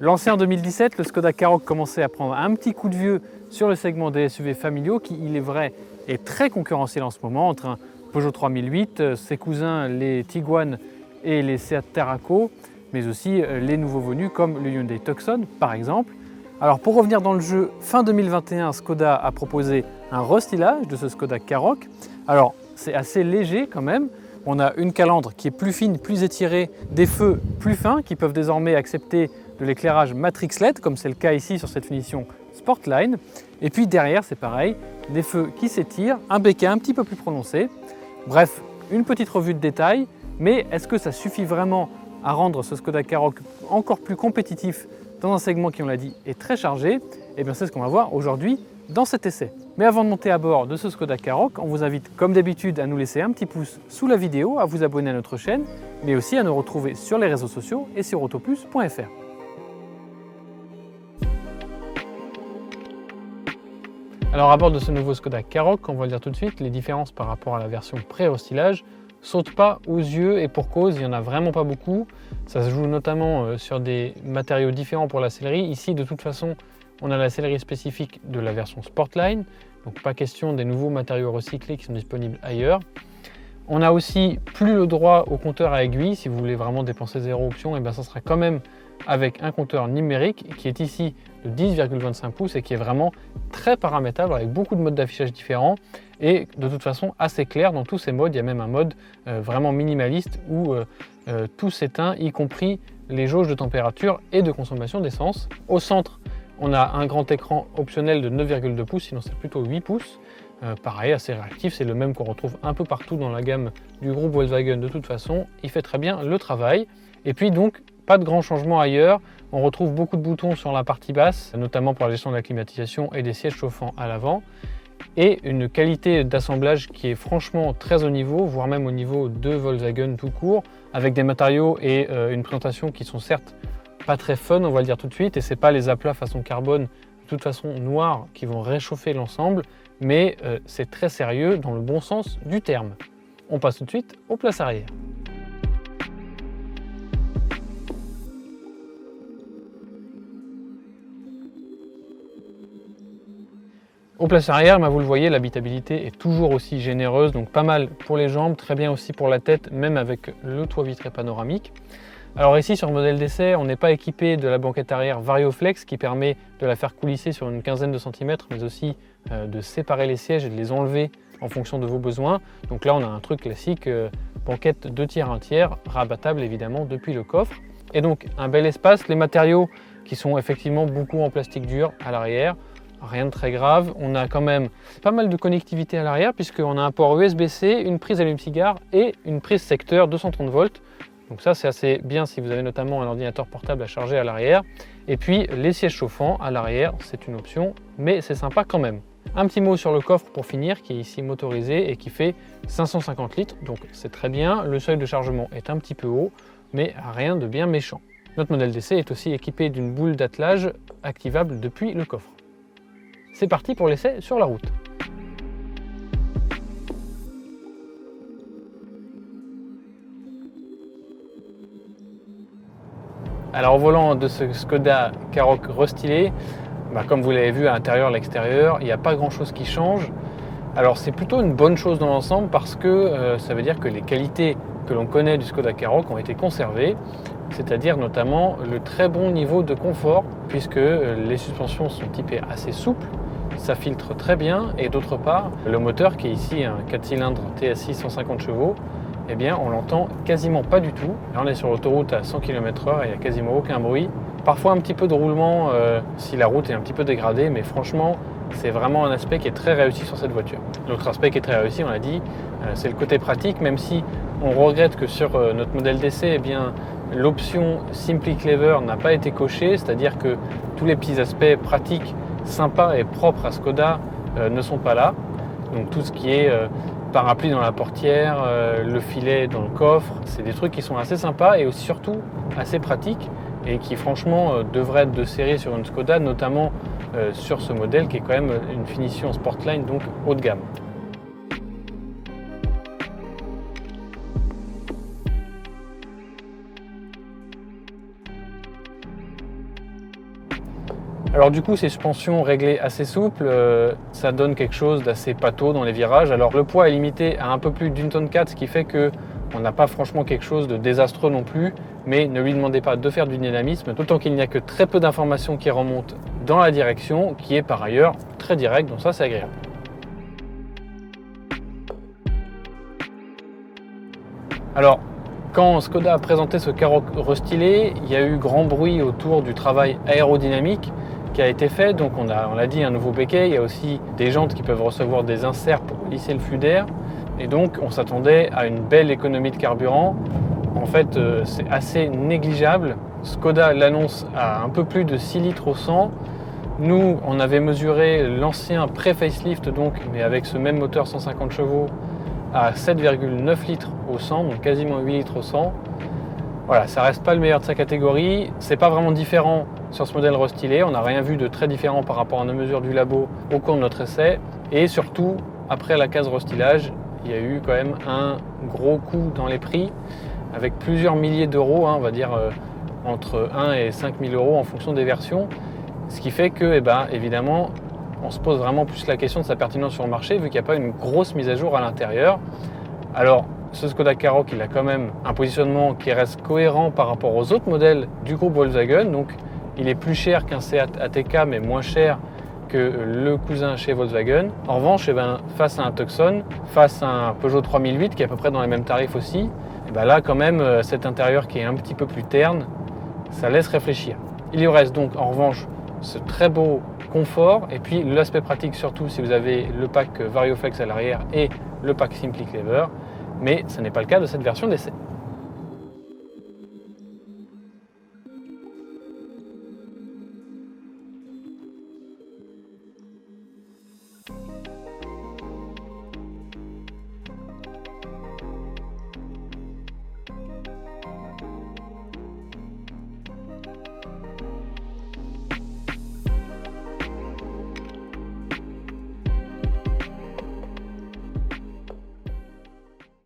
Lancé en 2017, le Skoda Karoq commençait à prendre un petit coup de vieux sur le segment des SUV familiaux qui, il est vrai, est très concurrentiel en ce moment entre un Peugeot 3008, ses cousins les Tiguan et les Seat Terraco, mais aussi les nouveaux venus comme le Hyundai Tucson par exemple. Alors pour revenir dans le jeu, fin 2021, Skoda a proposé un restylage de ce Skoda Karoq. Alors c'est assez léger quand même. On a une calandre qui est plus fine, plus étirée, des feux plus fins qui peuvent désormais accepter de l'éclairage Matrix LED, comme c'est le cas ici sur cette finition Sportline. Et puis derrière, c'est pareil, des feux qui s'étirent, un béquet un petit peu plus prononcé. Bref, une petite revue de détail, mais est-ce que ça suffit vraiment à rendre ce Skoda Karoq encore plus compétitif dans un segment qui, on l'a dit, est très chargé? Eh bien, c'est ce qu'on va voir aujourd'hui dans cet essai. Mais avant de monter à bord de ce Skoda Karoq, on vous invite comme d'habitude à nous laisser un petit pouce sous la vidéo, à vous abonner à notre chaîne, mais aussi à nous retrouver sur les réseaux sociaux et sur autoplus.fr. Alors à bord de ce nouveau Skoda Karoq, on va le dire tout de suite, les différences par rapport à la version pré-restylage sautent pas aux yeux et pour cause, il n'y en a vraiment pas beaucoup. Ça se joue notamment sur des matériaux différents pour la sellerie. Ici, de toute façon, on a la sellerie spécifique de la version Sportline, donc pas question des nouveaux matériaux recyclés qui sont disponibles ailleurs. On a aussi plus le droit au compteur à aiguille. Si vous voulez vraiment dépenser 0 option, et bien ça sera quand même avec un compteur numérique qui est ici de 10,25 pouces et qui est vraiment très paramétrable avec beaucoup de modes d'affichage différents et de toute façon assez clair dans tous ces modes. Il y a même un mode vraiment minimaliste où tout s'éteint, y compris les jauges de température et de consommation d'essence. Au centre, on a un grand écran optionnel de 9,2 pouces, sinon c'est plutôt 8 pouces. Pareil, assez réactif, c'est le même qu'on retrouve un peu partout dans la gamme du groupe Volkswagen de toute façon. Il fait très bien le travail. Et puis donc, pas de grands changements ailleurs. On retrouve beaucoup de boutons sur la partie basse, notamment pour la gestion de la climatisation et des sièges chauffants à l'avant. Et une qualité d'assemblage qui est franchement très haut niveau, voire même au niveau de Volkswagen tout court, avec des matériaux et une présentation qui sont certes pas très fun, on va le dire tout de suite, et c'est pas les aplats façon carbone, de toute façon noirs, qui vont réchauffer l'ensemble, mais c'est très sérieux dans le bon sens du terme. On passe tout de suite aux places arrière. Aux places arrière, vous le voyez, l'habitabilité est toujours aussi généreuse, donc pas mal pour les jambes, très bien aussi pour la tête, même avec le toit vitré panoramique. Alors ici, sur le modèle d'essai, on n'est pas équipé de la banquette arrière Varioflex qui permet de la faire coulisser sur une quinzaine de centimètres, mais aussi de séparer les sièges et de les enlever en fonction de vos besoins. Donc là, on a un truc classique, banquette 2 tiers, 1 tiers, rabattable évidemment depuis le coffre. Et donc un bel espace, les matériaux qui sont effectivement beaucoup en plastique dur à l'arrière, rien de très grave. On a quand même pas mal de connectivité à l'arrière puisqu'on a un port USB-C, une prise allume-cigare et une prise secteur 230 volts. Donc ça, c'est assez bien si vous avez notamment un ordinateur portable à charger à l'arrière. Et puis les sièges chauffants à l'arrière, c'est une option, mais c'est sympa quand même. Un petit mot sur le coffre pour finir, qui est ici motorisé et qui fait 550 litres, donc c'est très bien. Le seuil de chargement est un petit peu haut, mais rien de bien méchant. Notre modèle d'essai est aussi équipé d'une boule d'attelage activable depuis le coffre. C'est parti pour l'essai sur la route. Alors au volant de ce Skoda Karoq restylé, comme vous l'avez vu à l'intérieur et à l'extérieur, il n'y a pas grand chose qui change. Alors c'est plutôt une bonne chose dans l'ensemble parce que ça veut dire que les qualités que l'on connaît du Skoda Karoq ont été conservées, c'est-à-dire notamment le très bon niveau de confort puisque les suspensions sont typées assez souples, ça filtre très bien et d'autre part le moteur qui est ici un 4 cylindres TSI 150 chevaux, eh bien on l'entend quasiment pas du tout. Là on est sur l'autoroute à 100 km/h et il n'y a quasiment aucun bruit. Parfois un petit peu de roulement si la route est un petit peu dégradée, mais franchement c'est vraiment un aspect qui est très réussi sur cette voiture. L'autre aspect qui est très réussi, on l'a dit, c'est le côté pratique, même si on regrette que sur notre modèle d'essai, eh bien l'option Simply Clever n'a pas été cochée, c'est-à-dire que tous les petits aspects pratiques, sympas et propres à Skoda ne sont pas là. Donc tout ce qui est parapluie dans la portière, le filet dans le coffre, c'est des trucs qui sont assez sympas et aussi surtout assez pratiques et qui franchement devraient être de série sur une Skoda, notamment sur ce modèle qui est quand même une finition Sportline, donc haut de gamme. Alors du coup, ces suspensions réglées assez souples, ça donne quelque chose d'assez pâteau dans les virages. Alors le poids est limité à un peu plus d'1,4 tonne, ce qui fait qu'on n'a pas franchement quelque chose de désastreux non plus, mais ne lui demandez pas de faire du dynamisme, d'autant qu'il n'y a que très peu d'informations qui remontent dans la direction, qui est par ailleurs très direct, donc ça c'est agréable. Alors, quand Skoda a présenté ce Karoq restylé, il y a eu grand bruit autour du travail aérodynamique qui a été fait. Donc on l'a dit, un nouveau béquet, il y a aussi des jantes qui peuvent recevoir des inserts pour lisser le flux d'air. Et donc on s'attendait à une belle économie de carburant. En fait, c'est assez négligeable. Skoda l'annonce à un peu plus de 6 litres au 100. Nous, on avait mesuré l'ancien pré-facelift, donc, mais avec ce même moteur 150 chevaux, à 7,9 litres au 100, donc quasiment 8 litres au 100. Voilà, ça reste pas le meilleur de sa catégorie. C'est pas vraiment différent sur ce modèle restylé. On n'a rien vu de très différent par rapport à nos mesures du labo au cours de notre essai. Et surtout, après la case restylage, il y a eu quand même un gros coup dans les prix, avec plusieurs milliers d'euros, on va dire entre 1 et 5 000 euros en fonction des versions. Ce qui fait que, évidemment, on se pose vraiment plus la question de sa pertinence sur le marché, vu qu'il n'y a pas une grosse mise à jour à l'intérieur. Alors, ce Skoda Karoq, il a quand même un positionnement qui reste cohérent par rapport aux autres modèles du groupe Volkswagen. Donc, il est plus cher qu'un Seat ATK, mais moins cher que le cousin chez Volkswagen. En revanche, face à un Tucson, face à un Peugeot 3008, qui est à peu près dans les mêmes tarifs aussi, là, quand même, cet intérieur qui est un petit peu plus terne, ça laisse réfléchir. Il y reste donc, en revanche, ce très beau confort et puis l'aspect pratique, surtout si vous avez le pack VarioFlex à l'arrière et le pack Simply Clever, mais ce n'est pas le cas de cette version d'essai.